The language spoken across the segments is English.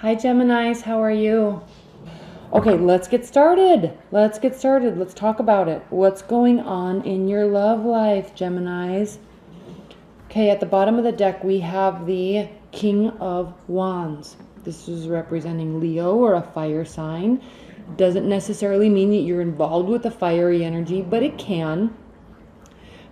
Hi Geminis, how are you? Okay, let's get started. Let's get started. Let's talk about it. What's going on in your love life, Geminis? Okay, at the bottom of the deck we have the King of Wands. This is representing Leo or a fire sign. Doesn't necessarily mean that you're involved with a fiery energy, but it can.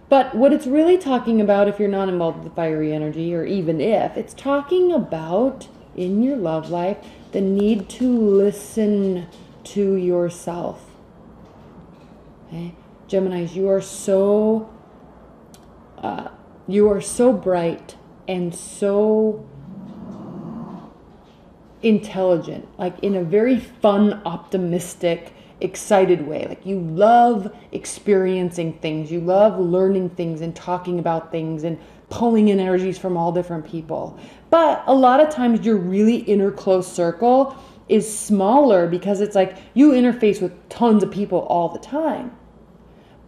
But what it's really talking about, if you're not involved with the fiery energy, or even if, it's talking about in your love life the need to listen to yourself. Okay, Geminis, you are so bright and so intelligent, like in a very fun, optimistic, excited way. Like you love experiencing things, you love learning things and talking about things and pulling in energies from all different people. But a lot of times your really inner close circle is smaller because it's like you interface with tons of people all the time.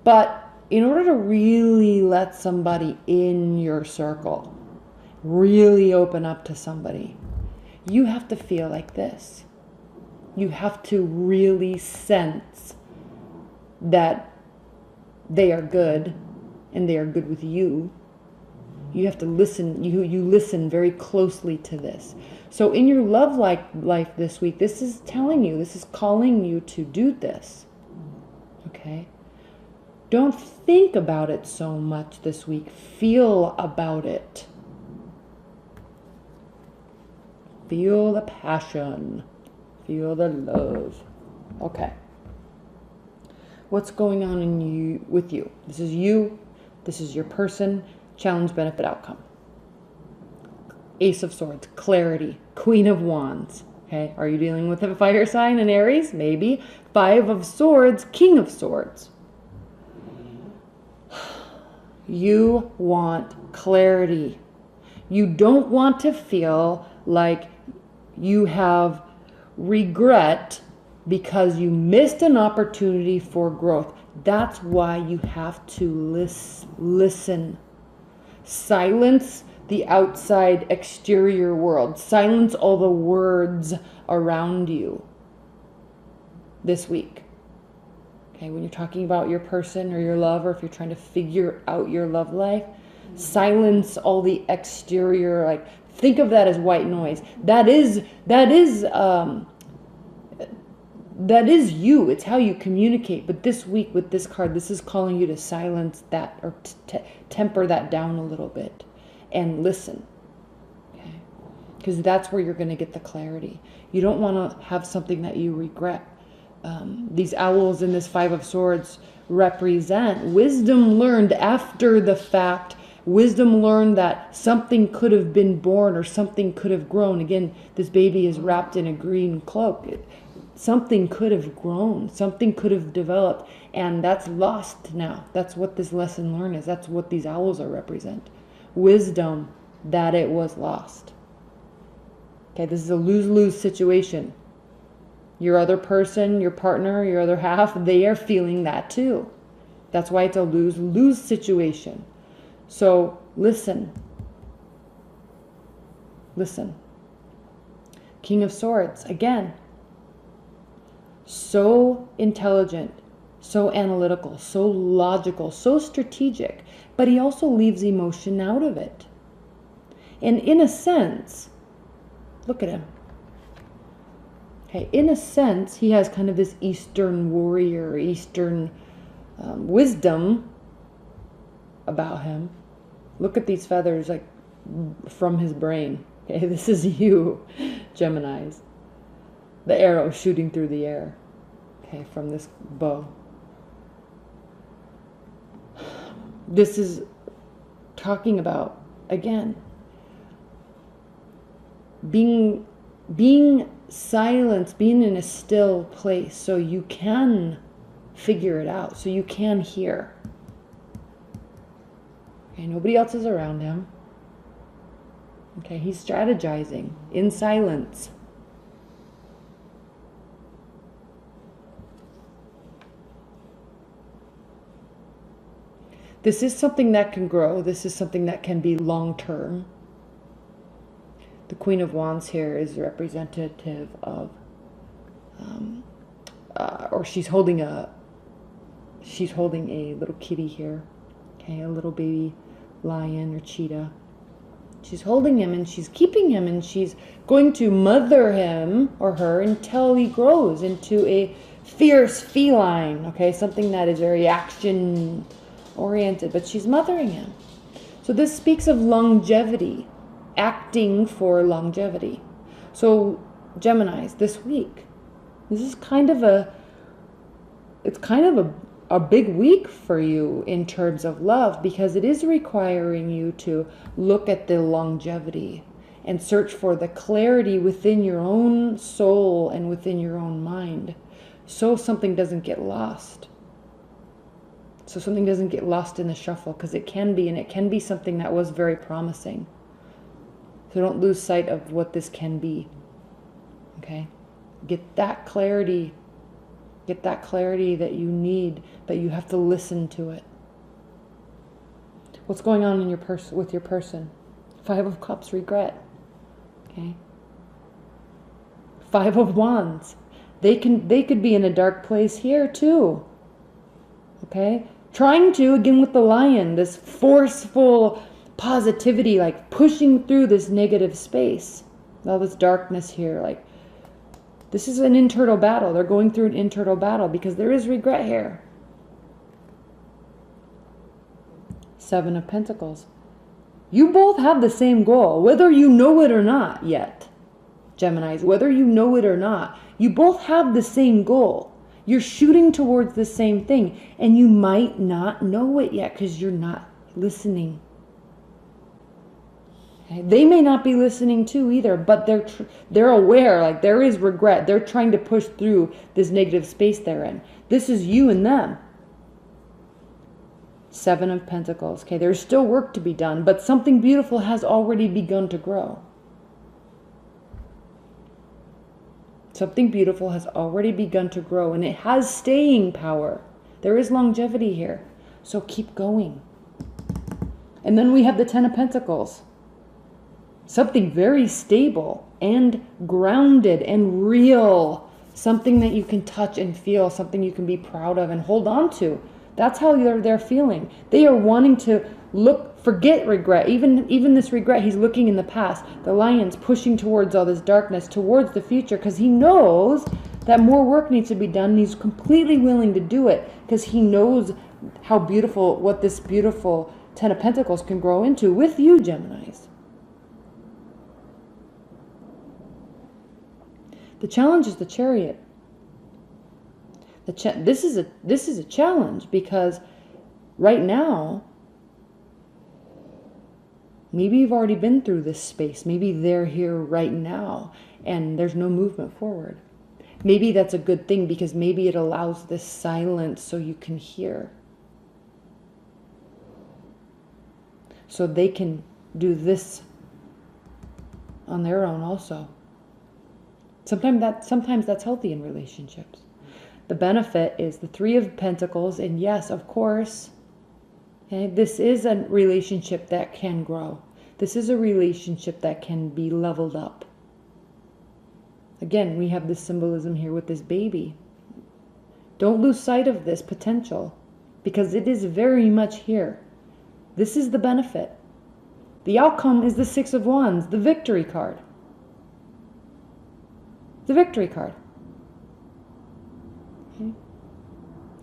But in order to really let somebody in your circle, really open up to somebody, you have to feel like this. You have to really sense that they are good and they are good with you. You have to listen. You listen very closely to this. So in your love life this week, this is telling you, this is calling you to do this. Okay? Don't think about it so much this week. Feel about it. Feel the passion. Feel the love. Okay. What's going on with you? This is you. This is your person. Challenge, benefit, outcome. Ace of Swords. Clarity. Queen of Wands. Okay. Are you dealing with a fire sign in Aries? Maybe. Five of Swords. King of Swords. You want clarity. You don't want to feel like you have regret because you missed an opportunity for growth. That's why you have to listen. Silence the outside exterior world. Silence all the words around you this week. Okay, when you're talking about your person or your love, or if you're trying to figure out your love life, silence all the exterior, like think of that as white noise. That is you. It's how you communicate. But this week with this card, this is calling you to silence that, or temper that down a little bit and listen. Okay? Because that's where you're going to get the clarity. You don't want to have something that you regret. These owls in this Five of Swords represent wisdom learned after the fact. Wisdom learned that something could have been born or something could have grown. Again, this baby is wrapped in a green cloak. Something could have grown. Something could have developed. And that's lost now. That's what this lesson learned is. That's what these owls are represent. Wisdom that it was lost. Okay, this is a lose-lose situation. Your other person, your partner, your other half, they are feeling that too. That's why it's a lose-lose situation. So listen. Listen. King of Swords, again. So intelligent, so analytical, so logical, so strategic, but he also leaves emotion out of it. And in a sense, look at him. Okay, in a sense, he has kind of this Eastern warrior, Eastern wisdom about him. Look at these feathers, like from his brain. Okay, this is you, Geminis. The arrow shooting through the air. Okay, from this bow. This is talking about, again, being silent, being in a still place so you can figure it out, so you can hear. Okay, nobody else is around him. Okay, he's strategizing in silence. This is something that can grow. This is something that can be long-term. The Queen of Wands here is representative of, or she's holding a little kitty here, okay, a little baby lion or cheetah. She's holding him and she's keeping him and she's going to mother him or her until he grows into a fierce feline, okay, something that is very action oriented, but she's mothering him. So this speaks of longevity, acting for longevity. So Geminis, this week, this is kind of a big week for you in terms of love, because it is requiring you to look at the longevity and search for the clarity within your own soul and within your own mind, so something doesn't get lost. So something doesn't get lost in the shuffle, because it can be, and it can be something that was very promising. So don't lose sight of what this can be. Okay? Get that clarity. Get that clarity that you need, but you have to listen to it. What's going on in your with your person? 5 of Cups, regret. Okay? 5 of Wands. They could be in a dark place here too. Okay? Trying to, again with the lion, this forceful positivity, like pushing through this negative space. All this darkness here, like this is an internal battle. They're going through an internal battle because there is regret here. 7 of Pentacles. You both have the same goal, whether you know it or not yet. Geminis, whether you know it or not, you both have the same goal. You're shooting towards the same thing, and you might not know it yet because you're not listening. Okay? They may not be listening too either, but they're aware, like there is regret. They're trying to push through this negative space they're in. This is you and them. 7 of Pentacles. Okay, there's still work to be done, but something beautiful has already begun to grow. Something beautiful has already begun to grow, and it has staying power. There is longevity here, so keep going. And then we have the 10 of Pentacles. Something very stable and grounded and real. Something that you can touch and feel, something you can be proud of and hold on to. That's how they're feeling. They are wanting to forget regret. Even this regret, he's looking in the past. The lion's pushing towards all this darkness, towards the future, because he knows that more work needs to be done. And he's completely willing to do it because he knows how beautiful, what this beautiful 10 of Pentacles can grow into with you, Geminis. The challenge is the Chariot. This is a challenge because right now, maybe you've already been through this space. Maybe they're here right now and there's no movement forward. Maybe that's a good thing because maybe it allows this silence so you can hear. So they can do this on their own also. Sometimes that's healthy in relationships. The benefit is the 3 of Pentacles, and yes, of course, okay, this is a relationship that can grow. This is a relationship that can be leveled up. Again, we have this symbolism here with this baby. Don't lose sight of this potential because it is very much here. This is the benefit. The outcome is the 6 of Wands, the victory card. The victory card. Okay.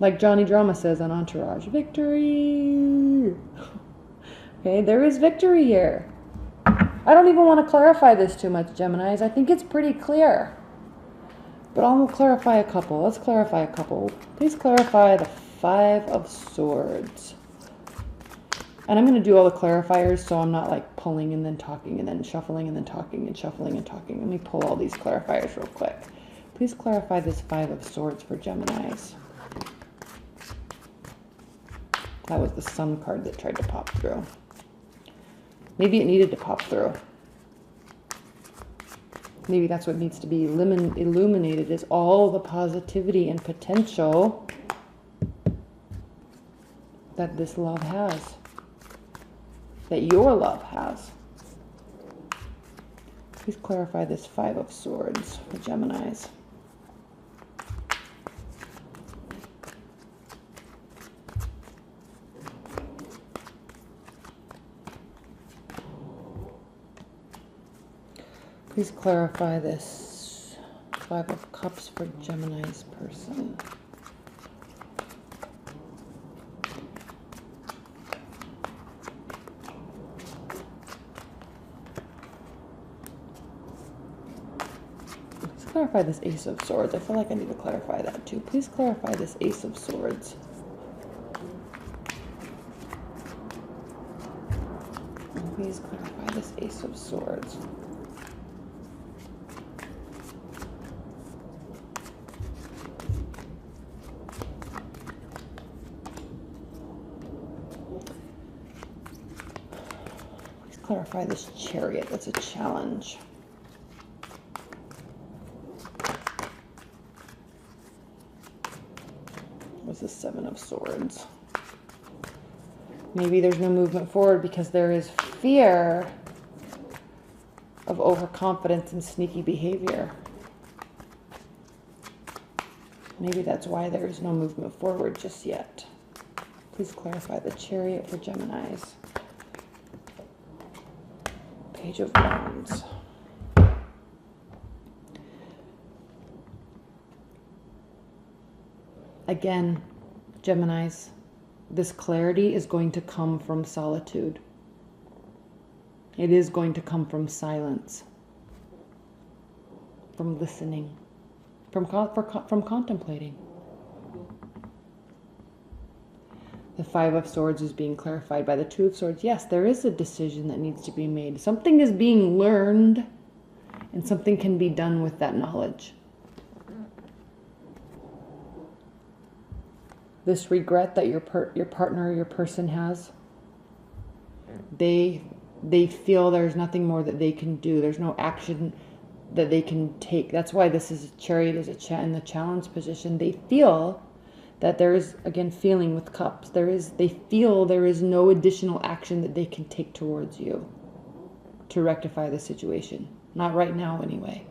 Like Johnny Drama says on Entourage, victory. Okay, there is victory here. I don't even want to clarify this too much, Geminis. I think it's pretty clear. But I'll clarify a couple. Let's clarify a couple. Please clarify the 5 of Swords. And I'm going to do all the clarifiers so I'm not like pulling and then talking and then shuffling and then talking and shuffling and talking. Let me pull all these clarifiers real quick. Please clarify this 5 of Swords for Geminis. That was the Sun card that tried to pop through. Maybe it needed to pop through. Maybe that's what needs to be illuminated is all the positivity and potential that this love has. That your love has. Please clarify this Five of Swords for Geminis. Please clarify this Five of Cups for Gemini's person. Let's clarify this Ace of Swords. I feel like I need to clarify that too. Please clarify this Ace of Swords. Please clarify this Ace of Swords. Clarify this Chariot. That's a challenge. What's the Seven of Swords? Maybe there's no movement forward because there is fear of overconfidence and sneaky behavior. Maybe that's why there is no movement forward just yet. Please clarify the Chariot for Geminis. Page of Wands. Again, Geminis, this clarity is going to come from solitude. It is going to come from silence, from listening, from contemplating. The Five of Swords is being clarified by the Two of Swords. Yes, there is a decision that needs to be made. Something is being learned, and something can be done with that knowledge. This regret that your partner or your person has, they feel there's nothing more that they can do. There's no action that they can take. That's why this is a Chariot is in the challenge position. They feel that there is, again, feeling with Cups. They feel there is no additional action that they can take towards you to rectify the situation. Not right now, anyway.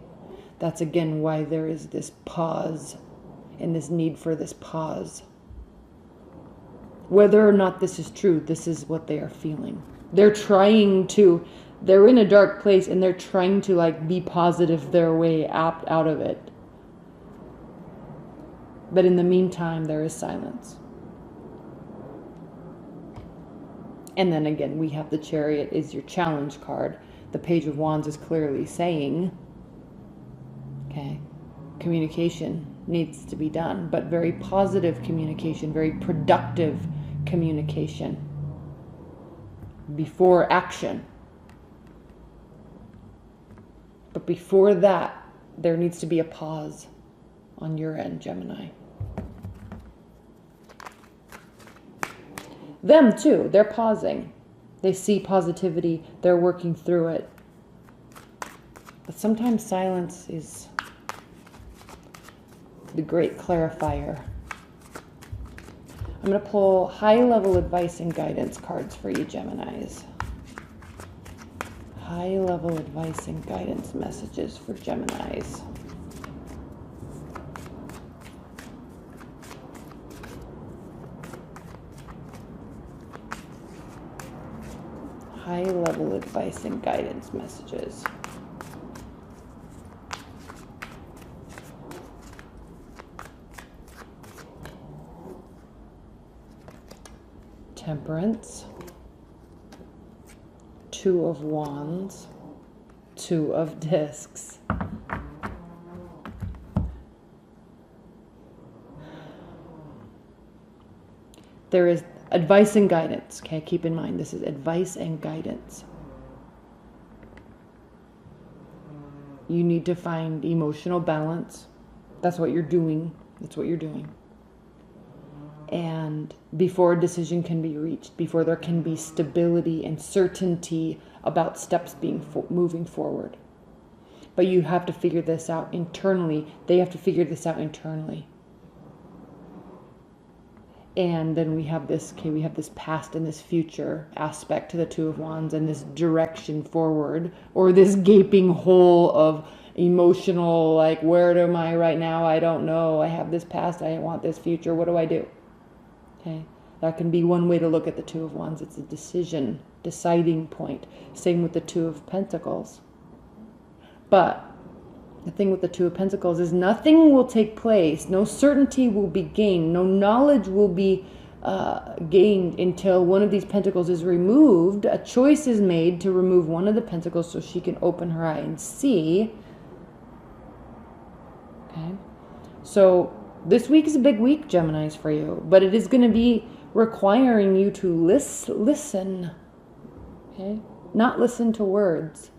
That's, again, why there is this pause and this need for this pause. Whether or not this is true, this is what they are feeling. They're in a dark place and they're trying to, like, be positive their way out of it. But in the meantime, there is silence. And then again, we have the Chariot is your challenge card. The Page of Wands is clearly saying, okay, communication needs to be done, but very positive communication, very productive communication before action. But before that, there needs to be a pause on your end, Gemini. Them too, they're pausing. They see positivity, they're working through it. But sometimes silence is the great clarifier. I'm going to pull high-level advice and guidance cards for you, Geminis. High-level advice and guidance messages for Geminis. High-level advice and guidance messages. Temperance, Two of Wands, Two of Discs. There is advice and guidance, okay? Keep in mind, this is advice and guidance. You need to find emotional balance. That's what you're doing. That's what you're doing. And before a decision can be reached, before there can be stability and certainty about steps moving forward. But you have to figure this out internally. They have to figure this out internally. And then we have this, okay, we have this past and this future aspect to the Two of Wands, and this direction forward, or this gaping hole of emotional, like, where am I right now? I don't know. I have this past, I want this future. What do I do? Okay, that can be one way to look at the Two of Wands. It's a deciding point. Same with the Two of Pentacles. But the thing with the Two of Pentacles is nothing will take place. No certainty will be gained. No knowledge will be gained until one of these pentacles is removed. A choice is made to remove one of the pentacles so she can open her eye and see. Okay. So this week is a big week, Geminis, for you. But it is going to be requiring you to listen. Okay. Not listen to words.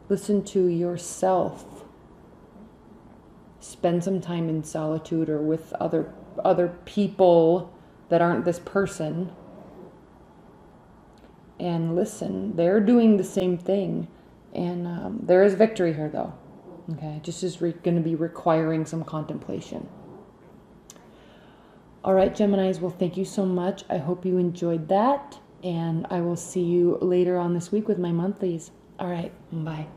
Listen to yourself. Spend some time in solitude or with other people that aren't this person, and listen. They're doing the same thing, and there is victory here, though. Okay, just is going to be requiring some contemplation. All right, Geminis. Well, thank you so much. I hope you enjoyed that, and I will see you later on this week with my monthlies. All right, bye.